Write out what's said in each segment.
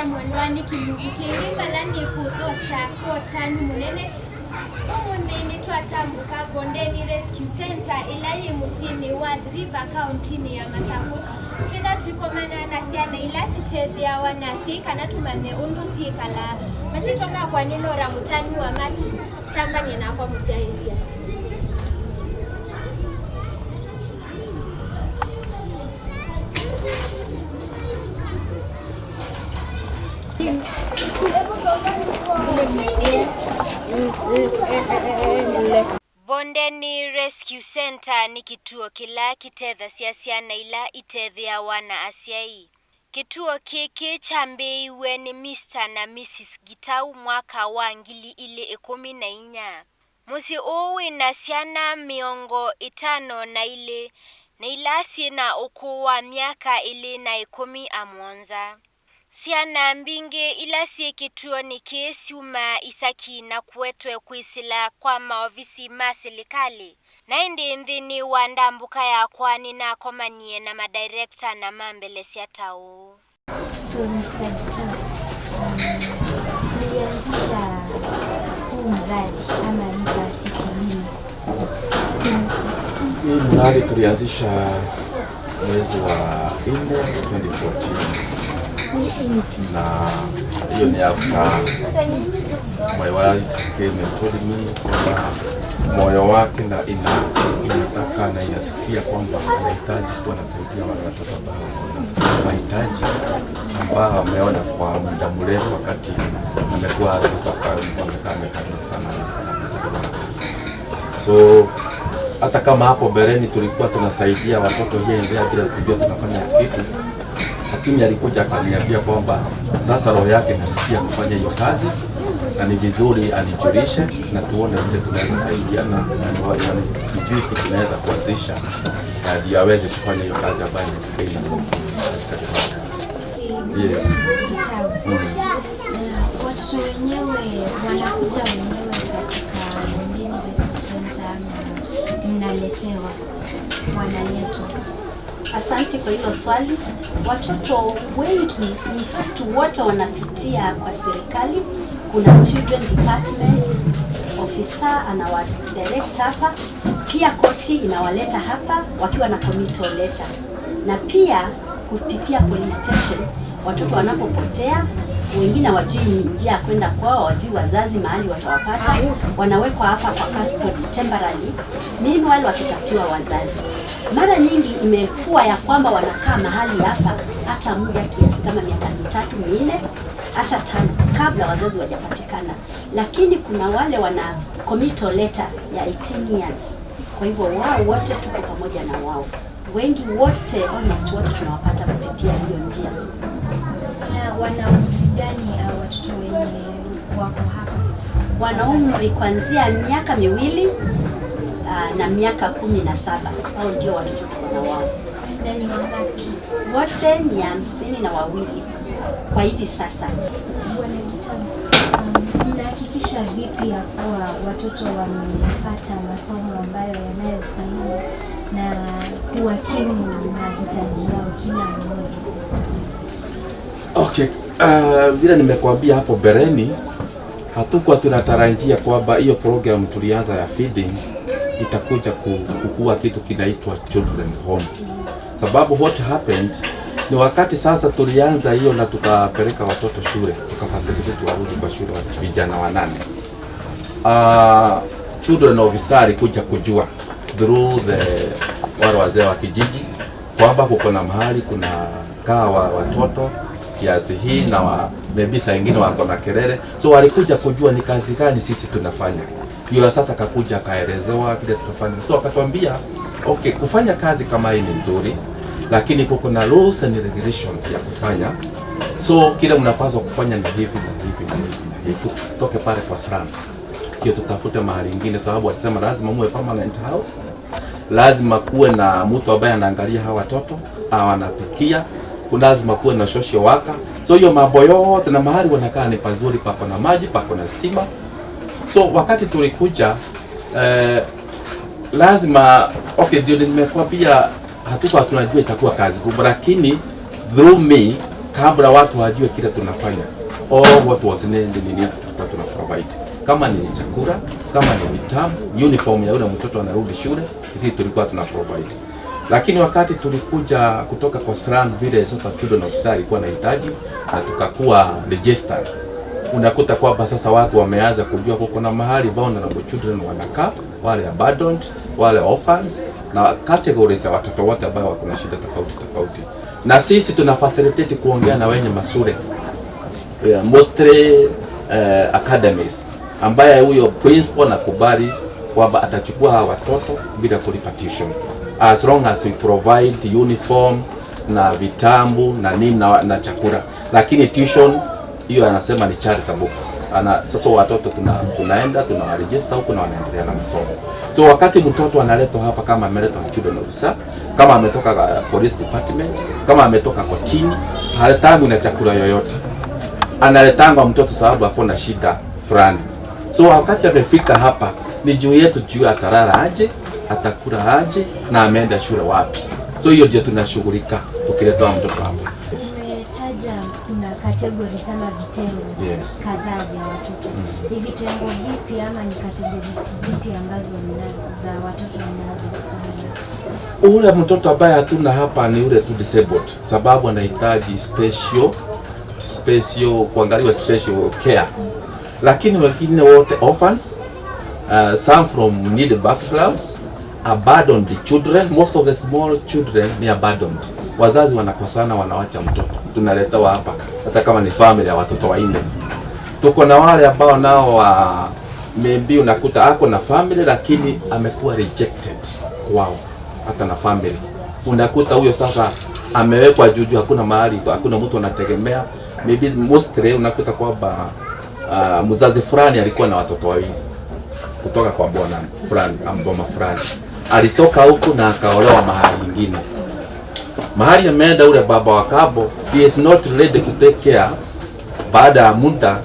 Mwendwani kilugu kingi malani kudocha kotani munene Bondeni twatambuka Bondeni Rescue Center ilayi musini wa River County ya Masako twitha twikomana na ciana ila citethia wanasi kana tumane undu cikala masitoma kwa nino ra mutani wa mati tambanie na kwa musiahisia Bondeni Rescue Center ni kituo kila kitetha cia ciana ila itethia wana asiai. Kituo kiki chambiiwe ni Mr. na Mrs. Gitau mwaka wa 2014. Musi uwi na ciana miongo 5 na ila sina ukuu wa miaka 217. Ciana mbingi ila si kituo ni kisiuma isaki na kuetwe kuisila kwa maofisi ma serikali na indi nthini wa ndambuka ya kwani na komanie na madirekta na mambele cia tau. So Mr. Gitau, nilianzisha huu mradi ama ni taasisi nini? Hii mradi tulianzisha mwezi wa 2014. Na hiyo ni after my wife came and told me kwamba moyo wake na inataka na inasikia kwamba anahitaji kuwa nasaidia wale watoto ambao wana mahitaji ambao ameona kwa muda mrefu wakati amekuwa kutoka amekaa sana. So hata kama hapo bereni tulikuwa tunasaidia watoto here and there bila kujua tunafanya kitu, lakini alikuja akaniambia kwamba sasa roho yake inasikia kufanya hiyo kazi na ni vizuri anijulishe na tuone vile tunaweza saidiana na vipi tunaweza kuanzisha ndio aweze kufanya hiyo kazi ambayo inasikia ina. Yes. Watoto wenyewe wanakuja wenyewe katika Bondeni Rescue Center mnaletewa wanaletwa. Asante kwa hilo swali. Watoto wengi in fact wote wanapitia kwa serikali. Kuna children department officer anawa direct hapa, pia koti inawaleta hapa wakiwa na committal letter, na pia kupitia police station watoto wanapopotea, wengine wajui njia ya kwenda kwao, wajui wazazi mahali watawapata, wanawekwa hapa kwa custody temporarily, meanwhile wakitafutiwa wazazi. Mara nyingi imekuwa ya kwamba wanakaa mahali hapa hata muda kiasi kama miaka 3, 4, hata 5 kabla wazazi wajapatikana. Lakini kuna wale wana committal letter ya 18 years. Kwa hivyo wao wote tuko pamoja na wao. Wengi wote, almost wote tunawapata kupitia hiyo njia. Na wana umri gani watoto wenye wako hapa? Wana umri kuanzia miaka 2 na miaka 17. Hao ndio watoto tuko na wao. Na ni wangapi? Wote ni 52 kwa hivi sasa. Bwana Gitau, mnahakikisha vipi ya kuwa watoto wamepata masomo ambayo yanayostahili na kuwakimu mahitaji yao kila mmoja? Okay, vile nimekuambia hapo bereni, hatukuwa tunatarajia kwamba hiyo program tulianza ya feeding itakuja kukua kitu kinaitwa children home. Sababu what happened ni wakati sasa tulianza hiyo na tukapeleka watoto shule, tukafacilitate warudi kwa shule vijana 8. Children officer kuja kujua through wale wazee wa kijiji kwamba kuko na mahali kuna kaa watoto kiasi hii na maybe saa nyingine wako na kelele, so walikuja kujua ni kazi gani sisi tunafanya. Ndio sasa kakuja kaelezewa kile tunafanya, so akatuambia okay, kufanya kazi kama hii ni nzuri, lakini kuna rules and regulations ya kufanya, so kile mnapaswa kufanya na hivi na hivi na hivi na hivi. Toke pale kwa slums hiyo tutafute mahali ingine, sababu alisema lazima muwe permanent house, lazima kuwe na mtu ambaye anaangalia hawa watoto au anapikia, lazima kuwe na social worker. So hiyo mambo yote na mahali wanakaa ni pazuri, pako na maji, pako na stima, So wakati tulikuja lazima ndio nimekwambia hatukuwa tunajua itakuwa kazi kubwa, lakini through me, kabla watu wajue kile tunafanya, what was needed tulikuwa tuna provide. Kama ni chakula, kama ni vitabu, uniform ya yule mtoto anarudi shule, sisi tulikuwa tuna provide. Lakini wakati tulikuja kutoka kwa slum vile sasa children officer alikuwa anahitaji na tukakuwa registered, unakuta kwamba sasa watu wameanza kujua kuna mahali vulnerable children wanakaa, wale abandoned, wale orphans na categories ya watoto wote ambao wako na shida tofauti. Na sisi tuna facilitate kuongea na wenye masure, mostly academies, ambaye huyo principal nakubali kwamba atachukua hawa watoto bila kulipa tuition, as long as we provide uniform na vitabu na nini na chakula. Lakini tuition hiyo anasema ni charitable. Sasa watoto tunaenda tunawaregister huko na wanaendelea na masomo. So wakati mtoto analetwa hapa, kama ameletwa na children officer, kama ametoka police department, kama ametoka kotini, haletangwi na chakula yoyote. Analetangwa mtoto sababu hakuna shida fulani. So wakati amefika hapa, ni juu yetu juu atalala aje, atakula aje na ameenda shule wapi. So hiyo ndio tunashughulika tukileta mtoto hapa. Umetaja kuna categories ama vitengo kadhaa vya watoto. Ni vitengo vipi ama ni categories zipi ambazo za watoto mnazo? Ule mtoto ambaye hatuna hapa ni ule tu disabled, sababu anahitaji special kuangaliwa special care. Lakini wengine wote orphans, some from needy backgrounds, abandoned children. Most of the small children ni abandoned. Wazazi wanakosana, wanawacha mtoto, tunaleta hapa hata kama ni family ya watoto 4. Tuko na wale ambao nao maybe unakuta ako na family lakini amekuwa rejected kwao, hata na family unakuta huyo sasa amewekwa juju, hakuna mahali, hakuna mtu anategemea. Maybe mostly unakuta kwamba mzazi fulani alikuwa na watoto 2 kutoka kwa bwana fulani amboma fulani, alitoka huko na akaolewa mahali nyingine. Mahali ameenda ule baba wa kabo, he is not ready to take care baada ya muda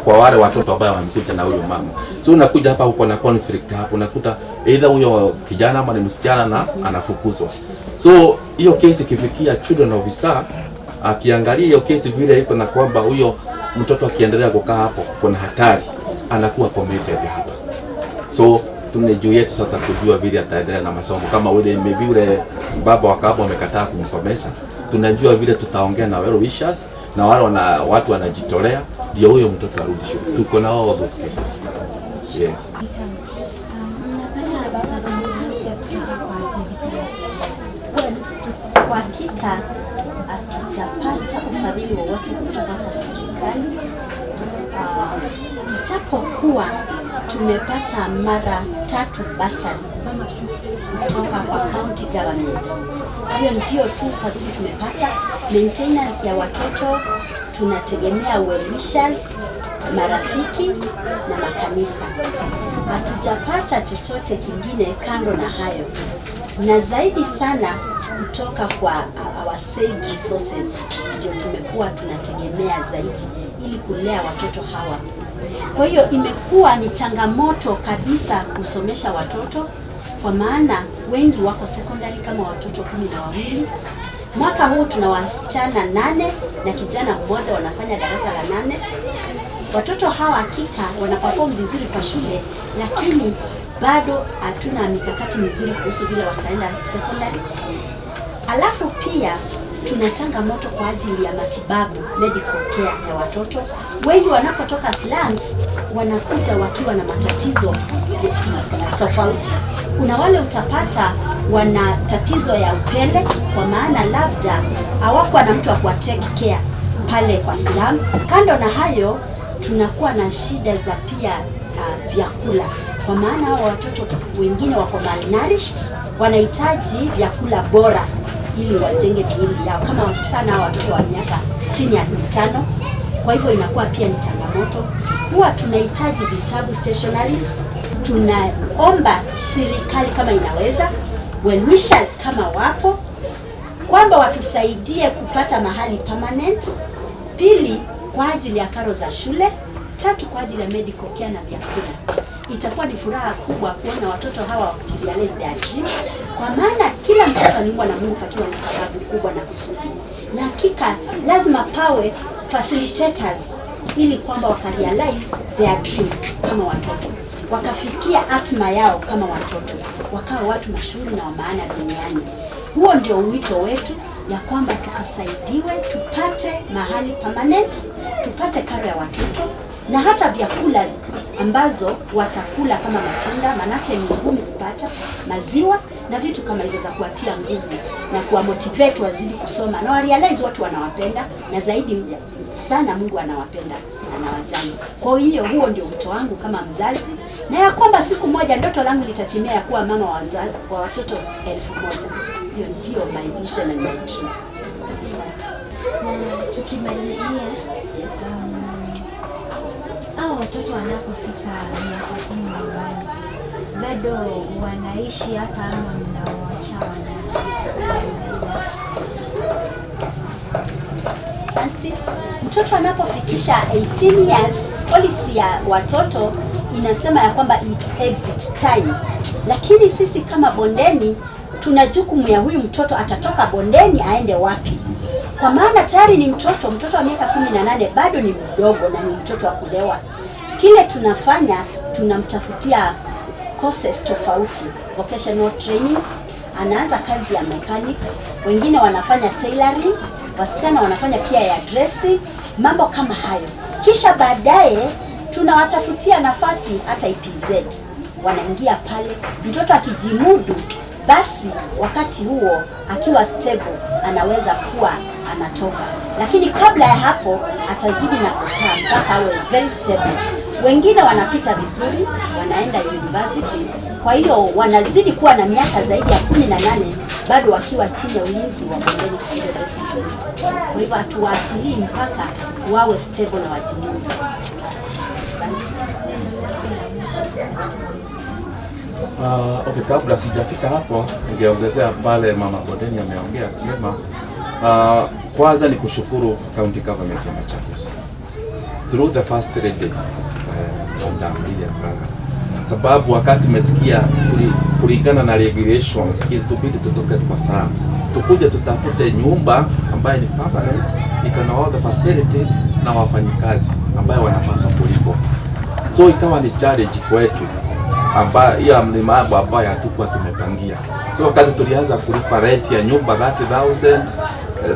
kwa wale watoto ambao wamekuja na huyo mama. So unakuja hapa huko na conflict hapo, unakuta either huyo kijana ama ni msichana na anafukuzwa. So hiyo kesi kifikia children officer, akiangalia hiyo kesi vile iko na kwamba huyo mtoto akiendelea kukaa hapo kuna hatari, anakuwa committed hapa. So tuna juu yetu sasa kujua vile ataendelea na masomo. Kama ule maybe ule baba wa kabo amekataa kumsomesha, tunajua vile tutaongea na well wishers na wale watu wanajitolea ndio huyo mtoto arudi shule. Tuko na all those cases. Yes. Mnapata ufadhili wote kutoka kwa serikali? Kwa hakika hatujapata ufadhili wowote kutoka kwa serikali. Ijapokuwa tumepata mara 3 basari kutoka kwa county government. Hiyo ndio tu ufadhili tumepata. Maintenance ya watoto tunategemea well wishers, marafiki na makanisa. Hatujapata chochote kingine kando na hayo, na zaidi sana kutoka kwa our said resources ndio tumekuwa tunategemea zaidi ili kulea watoto hawa. Kwa hiyo imekuwa ni changamoto kabisa kusomesha watoto, kwa maana wengi wako secondary kama watoto 12. Mwaka huu tuna wasichana 8 na kijana mmoja wanafanya darasa la 8. Watoto hawa hakika wanaperform vizuri kwa shule, lakini bado hatuna mikakati mizuri kuhusu vile wataenda secondary. Alafu pia tuna changamoto kwa ajili ya matibabu, medical care ya watoto. Wengi wanapotoka slums wanakuja wakiwa na matatizo tofauti. Kuna wale utapata wana tatizo ya upele, kwa maana labda hawakuwa na mtu wa kuwa take care pale kwa slum. Kando na hayo, tunakuwa na shida za pia vyakula, kwa maana hao watoto wengine wako malnourished, wanahitaji vyakula bora ili wajenge miili yao, kama wasichana hao watoto wa miaka chini ya 5. Kwa hivyo inakuwa pia ni changamoto. Huwa tunahitaji vitabu, stationaries. Tunaomba serikali kama inaweza, well wishers kama wapo, kwamba watusaidie kupata mahali permanent. Pili, kwa ajili ya karo za shule. 3 kwa ajili ya medical care na vyakula. Itakuwa ni furaha kubwa kuona watoto hawa wakirealize their dreams, kwa maana kila mtoto aliumbwa na Mungu pakiwa na sababu kubwa na kusudi, na hakika lazima pawe facilitators ili kwamba wakarealize their dream kama watoto, wakafikia hatima yao kama watoto, wakawa watu mashuhuri na wa maana duniani. Huo ndio wito wetu, ya kwamba tukasaidiwe tupate mahali permanent, tupate karo ya watoto na hata vyakula ambazo watakula kama matunda, manake ni ngumu kupata, maziwa na vitu kama hizo za kuatia nguvu na kuwa motivate wazidi kusoma na wa realize watu wanawapenda, na zaidi sana Mungu anawapenda, anawajali. Kwa hiyo huo ndio wito wangu kama mzazi, na ya kwamba siku moja ndoto langu litatimia ya kuwa mama wa watoto 1000. Hiyo ndio my vision and my dream. Na tukimalizia, hao watoto wanapofika miaka 18 bado wanaishi hapa ama mnaoacha Asante. Mtoto anapofikisha 18 years, policy ya watoto inasema ya kwamba it's exit time. Lakini sisi kama Bondeni tuna jukumu ya huyu mtoto atatoka Bondeni aende wapi. Kwa maana tayari ni mtoto wa miaka 18, bado ni mdogo na ni mtoto wa kulewa. Kile tunafanya, tunamtafutia courses tofauti, vocational trainings, anaanza kazi ya mechanic, wengine wanafanya tailoring, wasichana wanafanya pia ya dressing, mambo kama hayo. Kisha baadaye tunawatafutia nafasi hata EPZ. Wanaingia pale, mtoto akijimudu, basi wakati huo akiwa stable anaweza kuwa anatoka. Lakini kabla ya hapo atazidi na kukaa mpaka awe very stable. Wengine wanapita vizuri, wanaenda university, kwa hiyo wanazidi kuwa na miaka zaidi ya 18 bado wakiwa chini ya ulinzi wa Bondeni Story. Kwa hivyo hatuwaatilii mpaka wawe stable na wajimudu. Okay, kabla sijafika hapo ningeongezea pale Mama Bondeni ameongea kusema kwanza ni kushukuru county government ya Machakos through the first lady ndamlia panga, sababu wakati umesikia kulingana na regulations ili tubidi tutoke kwa slums tukuje tutafute nyumba ambayo ni permanent, ikana all the facilities na wafanyikazi ambayo wanapaswa kulipo. So ikawa ni challenge kwetu ambayo hiyo ni mambo ambayo hatukuwa tumepangia. So wakati tulianza kulipa rent ya nyumba 30,000,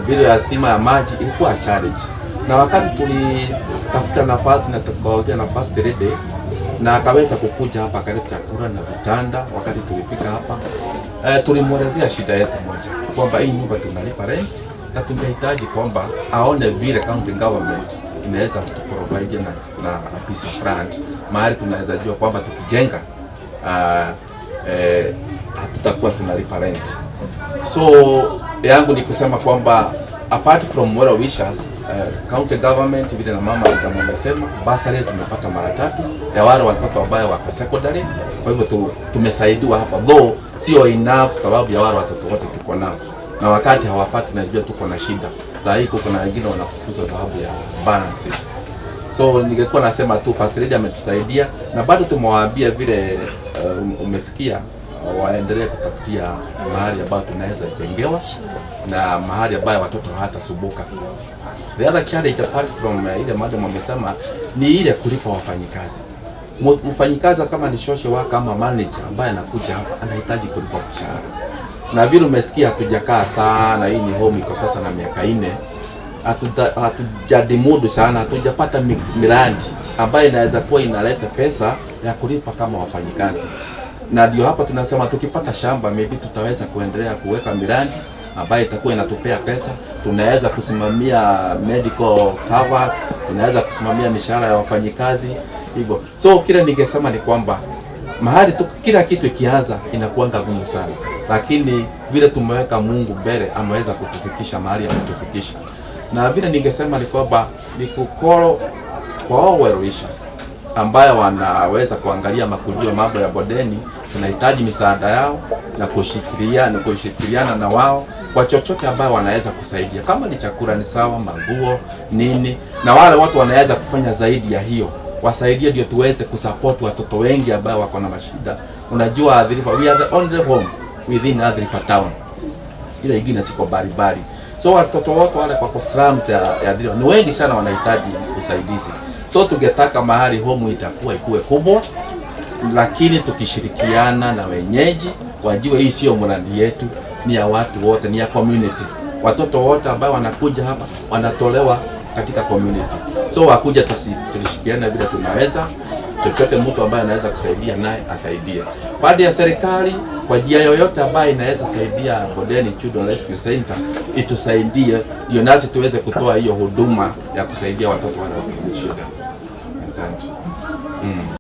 bili ya stima ya maji, ilikuwa challenge. Na wakati tulitafuta nafasi na tukaongea na first lady na akaweza kukuja hapa akaleta chakula na vitanda, wakati tulifika hapa tulimwelezea shida yetu moja, kwamba hii nyumba tunalipa rent na tungehitaji kwamba aone vile county government inaweza kutuprovide na piece of land mahali tunaweza jua kwamba tukijenga hatutakuwa tunalipa rent. So yangu ni kusema kwamba apart from well wishes, county government vile na mama amesema bursaries tumepata mara 3 ya wale watoto ambao wako secondary. Kwa hivyo tumesaidiwa hapa, though sio enough sababu ya wale watoto wote tuko nao, na wakati hawapati tunajua tuko na shida. Sasa hii kuna wengine wanafukuzwa sababu ya balances. So ningekuwa nasema tu first lady ametusaidia, na bado tumewaambia vile umesikia waendelee kutafutia mahali ambapo tunaweza jengewa na mahali ambapo watoto hawatasumbuka. The other challenge apart from ile madam amesema ni ile kulipa wafanyikazi. Mfanyikazi kama ni social worker kama manager ambaye anakuja hapa anahitaji kulipa mshahara. Na vile umesikia hatujakaa sana, hii ni home iko sasa na miaka 4. Hatujadimudu sana, hatujapata miradi ambayo inaweza kuwa inaleta pesa ya kulipa kama wafanyikazi. Na ndio hapa tunasema tukipata shamba maybe tutaweza kuendelea kuweka miradi ambayo itakuwa inatupea pesa. Tunaweza kusimamia medical covers, tunaweza kusimamia mishahara ya wafanyikazi hivyo. So kile ningesema ni kwamba mahali kila kitu ikianza inakuanga gumu sana, lakini vile tumeweka Mungu mbele ameweza kutufikisha mahali ametufikisha. Na vile ningesema ni kwamba ni kukoro kwa well wishers ambayo wanaweza kuangalia makujua mambo ya Bondeni. Tunahitaji misaada yao na kushirikiana na wao kwa chochote ambayo wanaweza kusaidia. Kama ni chakula ni sawa, manguo nini, na wale watu wanaweza kufanya zaidi ya hiyo wasaidie ndio tuweze kusupport watoto wengi ambao wako na mashida. Unajua Athi River, we are the only home within Athi River town. Ile ingine siko baribari. So watoto wote wale kwa slums ya Athi River ni wengi sana, wanahitaji usaidizi. So tungetaka mahali home ikuwe kubwa, lakini tukishirikiana na wenyeji wajue hii sio mradi yetu, ni ya watu wote, ni ya community. Watoto wote ambao wanakuja hapa wanatolewa katika community. So wakuja tulishikiana vile tunaweza, chochote mtu ambaye anaweza kusaidia naye asaidie. Baada ya serikali kwa njia yoyote ambayo inaweza saidia Bondeni Children Rescue Center itusaidie, ndio nasi tuweze kutoa hiyo huduma ya kusaidia watoto wanaopata shida. Asante.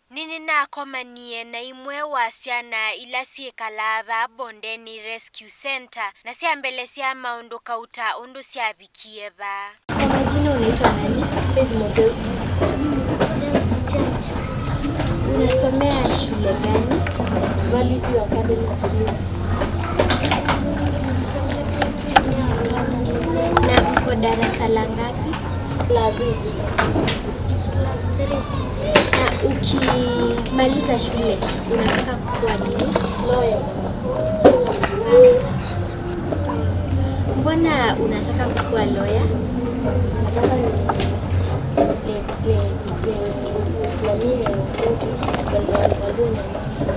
Nini na komanie na imwe wa ciana ila ciekalava Bondeni Rescue Center na ciambele cia maundu kauta undu ciabikie ba. Kwa majina unaitwa nani? Faith Model. James Chanya. Unasomea shule gani? Valley View Academy. Na mko darasa la ngapi? Class 8. Class 3. Na ukimaliza shule unataka kuwa nini? Lawyer. Pastor. Mbona unataka kuwa lawyer? Nataka nisimamie watoto walio na masomo.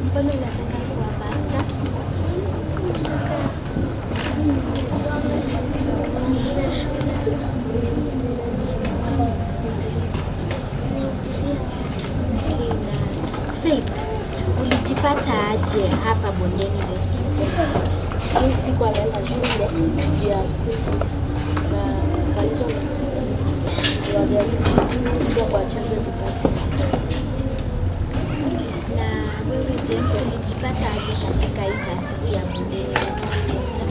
Mbona unataka kuwa pastor? Nisome nimalize shule. Faith, ulijipata aje hapa Bondeni Rescue Center? Mimi sikuwa naenda shule juu ya school fees na kalizo na wazee kwa children department. Na wewe James, ulijipata aje katika hii taasisi ya Bondeni Rescue Center?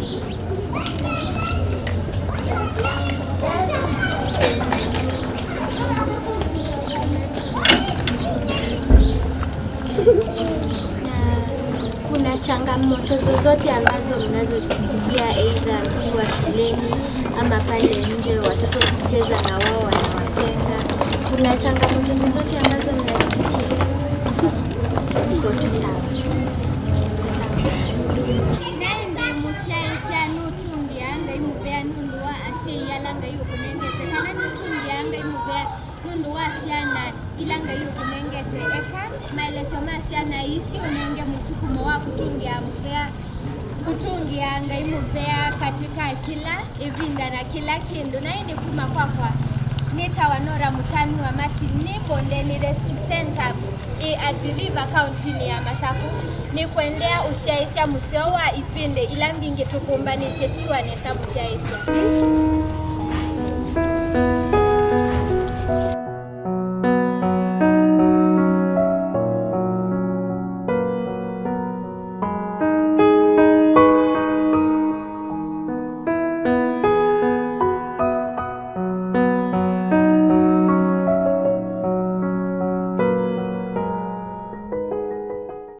Kuna changamoto zozote ambazo mnazozipitia aidha mkiwa shuleni ama pale nje watoto kucheza na wao wanawatenga? Kuna changamoto zozote ambazo mnazipitia? Iko tu sawa. Ilanga hiyo kunengete eka maelesyo masiana isi unenge musukumo wa kutungia ngaimuvea katika kila evinda na kila kindu na ini kuma kwa nita wanora mutanu wa mati ni Bondeni Rescue Center Athi River County ni ya Masaku ni kuendea usiaisia museo wa ivinde ila mbingi tukumbanisye tiwa nesa musiaisia.